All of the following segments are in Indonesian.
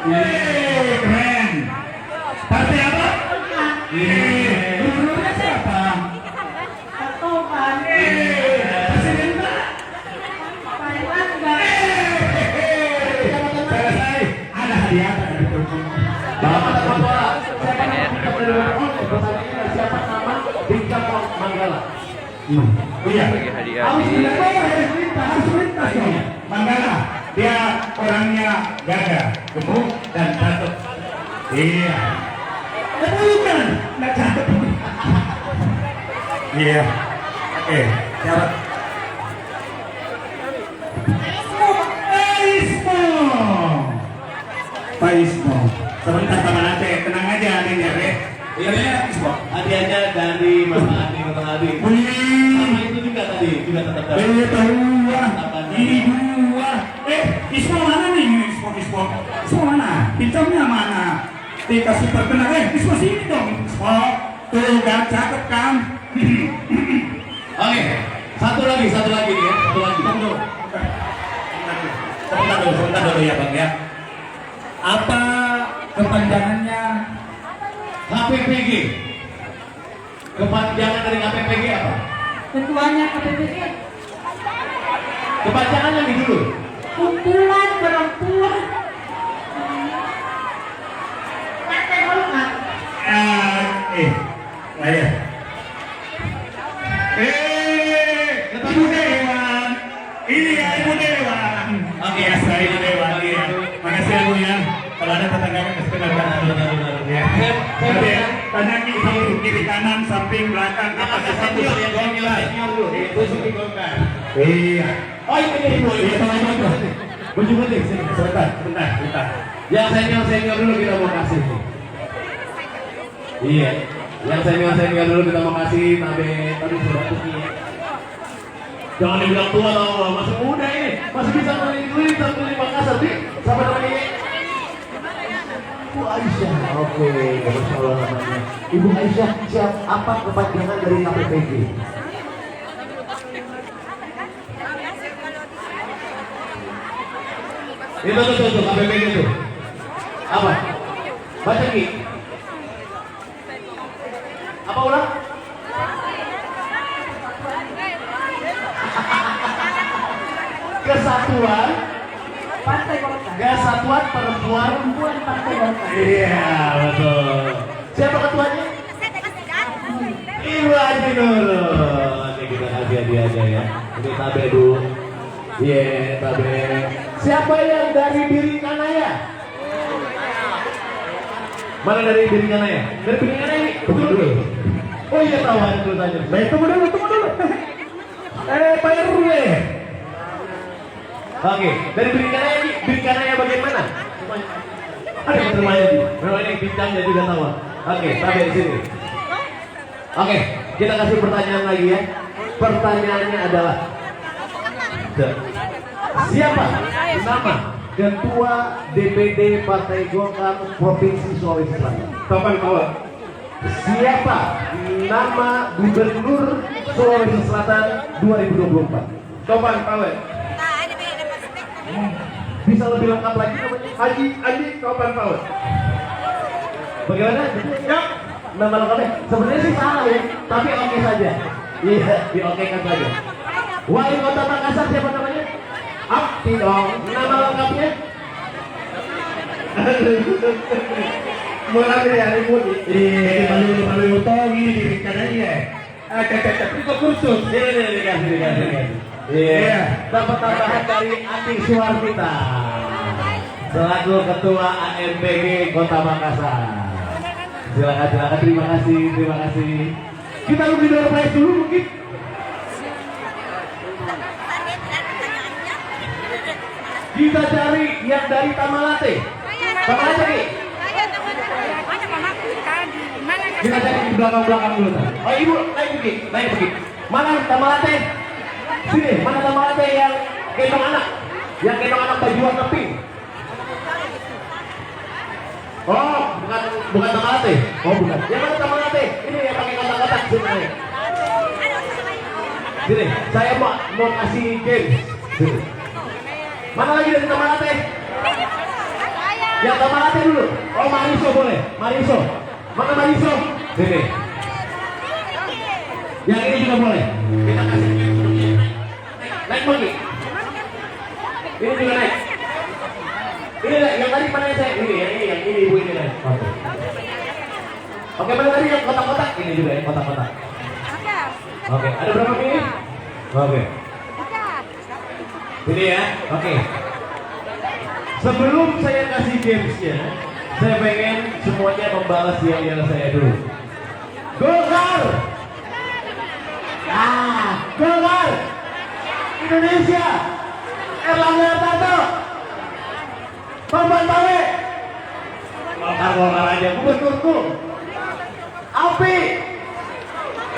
Keren. Partai apa? Gubernurnya siapa? Topan. Presiden Pak? Thailand enggak. Selesai. Ada hadiah dari Tuhan. Bapak Bapak, siapa nama Bintang dari Bapak? Pertanyaannya siapa nama Bintang Manggala? Iya. Harus lintas dong. Manggala, dia orangnya gagah, gemuk dan cakep. Iya. Tapi bukan, nggak cakep. Iya. Oke, siapa? Pak Ismo. Sebentar Pak Manate, tenang aja adanya, Re. Ini hadiahnya dari Bapak Adi Bapak Adi. Sama itu juga tadi, juga tetap dari. Dua. Ini dua. Ismo mana nih? Ismo mana? Hitamnya mana? Dikasih perkenalan. Ismo sini dong. Ismo. Tuh kan, cakep kan? Oke, satu lagi nih ya, satu lagi. Sebentar dulu ya Bang ya. Apa kepanjangannya? KPPG. Kepanjangan dari KPPG apa? Ketuanya KPPG. Kepanjangannya nih dulu. Kumpulan perempuan. Partai Golkar. Saya. Ibu Dewan. Ini ya Ibu Dewan. Oke, saya Ibu Dewan. Iya. Makasih ya Bu ya. Kalau ada tetangga kasih kenalkan. Ya. Tanya kiri kanan samping belakang apa sesuatu Golkar. Itu suki Golkar. Iya. Oh ini Ibu. Baju putih sini. Sebentar. Yang senior dulu kita mau kasih. Iya. Yang senior dulu kita mau kasih tadi sudah tuki. Jangan dibilang tua tau, masih muda ini, masih bisa keliling-keliling sampai di Makassar nih, sampai namanya Ibu Aisyah. Oke, Masya Allah namanya. Ibu Aisyah, siap apa kepanjangan dari KPPG? Itu tuh KPPG itu. Apa? Baca Ki. Apa ulang? Kesatuan Partai Golkar. Kesatuan Perempuan Partai Golkar. Iya betul. Siapa ketuanya? Ibu Haji Nurul. Nanti kita kasih hadiah aja ya. Ini Tabe dulu. Iya Tabe. Siapa yang dari Biringkanaya? Mana dari Biringkanaya? Dari Biringkanaya ini? Tunggu dulu. Oh iya tahu ada tulisannya. Baik tunggu dulu. Pak RW. Oke, dari Biringkanaya bagian mana? Ada yang termanya di. Memang ini bintangnya juga tahu. Oke, sampai di sini. Oke, kita kasih pertanyaan lagi ya. Pertanyaannya adalah siapa nama Ketua DPD Partai Golkar Provinsi Sulawesi Selatan? Topan Power. Siapa nama Gubernur Sulawesi Selatan 2024? Topan Power. Bisa lebih lengkap lagi namanya? Haji Topan Power. Bagaimana? Ya. Nama lengkapnya? Sebenarnya sih salah ya, tapi oke saja. Iya, diokekan saja. Wali Kota Makassar siapa namanya? Abdi dong. Nama lengkapnya? Mulai dari hari ini. Iya. Paling utang ini diberikan aja. Tapi kok kursus. Ini dikasih. Iya. Dapat tambahan dari Ati Suwarmita selaku Ketua AMPG Kota Makassar. Silakan. Terima kasih. Kita lebih door prize dulu mungkin. Kita cari yang dari Tamalate. Tamalate nih. Kita cari di belakang dulu. Oh ibu, naik pergi. Mana Tamalate? Sini, mana Tamalate yang gendong anak? Yang gendong anak baju warna pink. Oh, bukan Tamalate. Oh, bukan. Yang mana Tamalate? Ini yang pakai kotak-kotak sini. Sini, saya mau kasih game. Sini. Mana lagi dari Tamalate? Yang tambah hati dulu. Oh, Mariso boleh. Mariso. Mana Mariso? Sini. Yang ini juga boleh. Kita kasih naik lagi. Ini juga naik. Ini yang tadi mana saya? Ini yang ini ibu ini naik. Oke, mana tadi yang kotak-kotak? Ini juga ya kotak-kotak. Oke, ada berapa ini? Oke. Ini ya. Oke. Sebelum saya kasih gamesnya, saya pengen semuanya membalas yang saya dulu. Golkar! Golkar! Indonesia! Erlangga Hartarto! Bambang Tawe! Golkar aja, gubernurku! Api!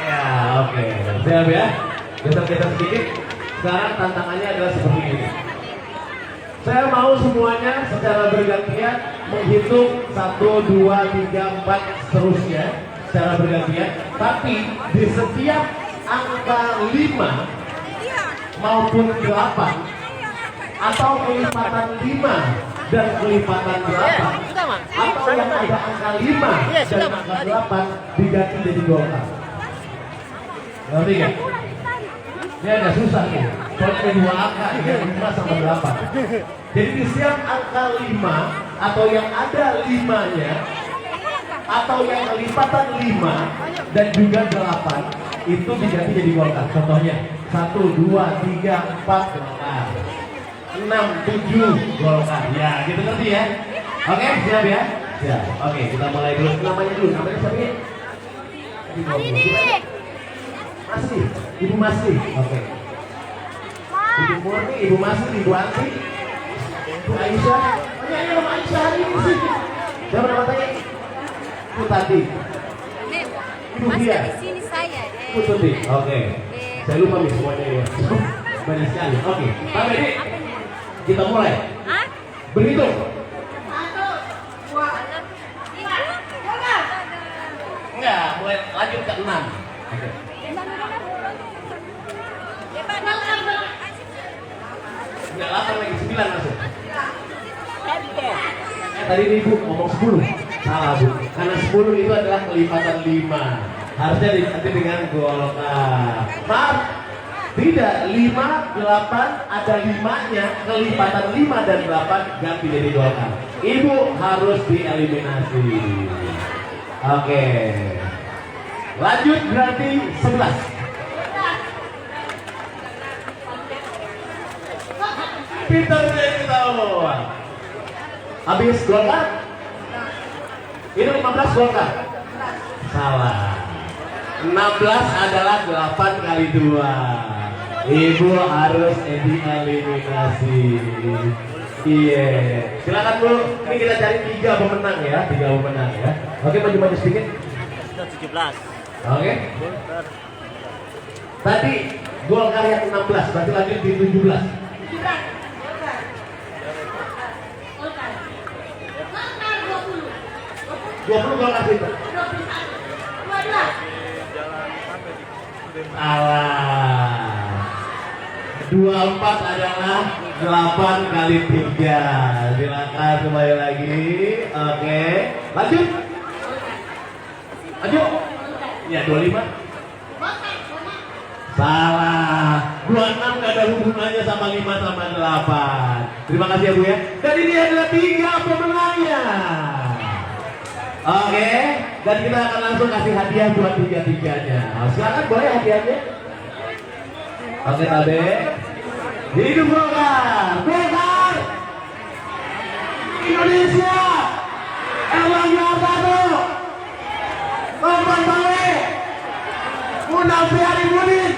Ya, oke. Siap ya? Geser-geser sedikit. Sekarang tantangannya adalah seperti ini. Saya mau semuanya secara bergantian menghitung 1, 2, 3, 4 seterusnya secara bergantian. Tapi di setiap angka 5 maupun 8 atau kelipatan 5 dan kelipatan 8 atau yang ada angka 5 dan angka 8 diganti jadi Golkar. Ngerti nggak? Ini agak susah nih, soalnya 2 angka, ya, 5 sama 8. Jadi di setiap angka 5 atau yang ada 5-nya atau yang kelipatan 5 dan juga 8 itu diganti jadi Golkar. Contohnya 1, 2, 3, 4 Golkar, 6, 7 Golkar. Ya, gitu ngerti ya? Oke, siap ya? Siap. Oke, kita mulai dulu. Namanya dulu, namanya siapa ya? Masih, Ibu Masih. Oke. Ibu Murni, Ibu Masih, Ibu Anti, Ibu Aisyah. Oh ya, ini nama Aisyah hari ini sih. Siapa nama tadi? Ibu Tati. Ibu Dia. Di sini saya. Ibu Tuti. Oke. Saya lupa nih semuanya ya. Banyak sekali. Oke. Pak Bedi, kita mulai. Hah? Berhitung. 1, 2, 3, Golkar! Enggak, mulai lanjut ke 6. Oke. Enggak, 8 lagi 9 masuk. Tadi ini Ibu ngomong 10. Salah Bu. Karena 10 itu adalah kelipatan 5. Harusnya diganti dengan Golkar. Maaf. Tidak, 5, 8 ada 5-nya, kelipatan 5 dan 8 ganti jadi Golkar. Ibu harus dieliminasi. Oke. Lanjut berarti 11. Pintar jadi tahu. Habis Golkar? Ini 15 Golkar? Salah. 16 adalah 8 kali 2. Ibu harus dieliminasi. Iya. Silakan Bu. Ini kita cari 3 pemenang ya, 3 pemenang ya. Oke, maju-maju sedikit. 17. Oke. Tadi Golkar yang 16, berarti lanjut di 17. 20 Golkar kita. Alah. 24 adalah 8 kali 3. Silakan kembali lagi. Oke. Lanjut. Lanjut. Ya 25. Salah. 26 gak ada hubungannya sama 5 sama 8. Terima kasih ya Bu ya. Dan ini adalah 3 pemenangnya. Oke, dan kita akan langsung kasih hadiah buat 3-3-nya. Silakan boleh hadiahnya. Oke, Tabe. Hidup Golkar, Golkar, Indonesia, Erlangga Hartarto, Bambang Tawe, Munafri Arifudin.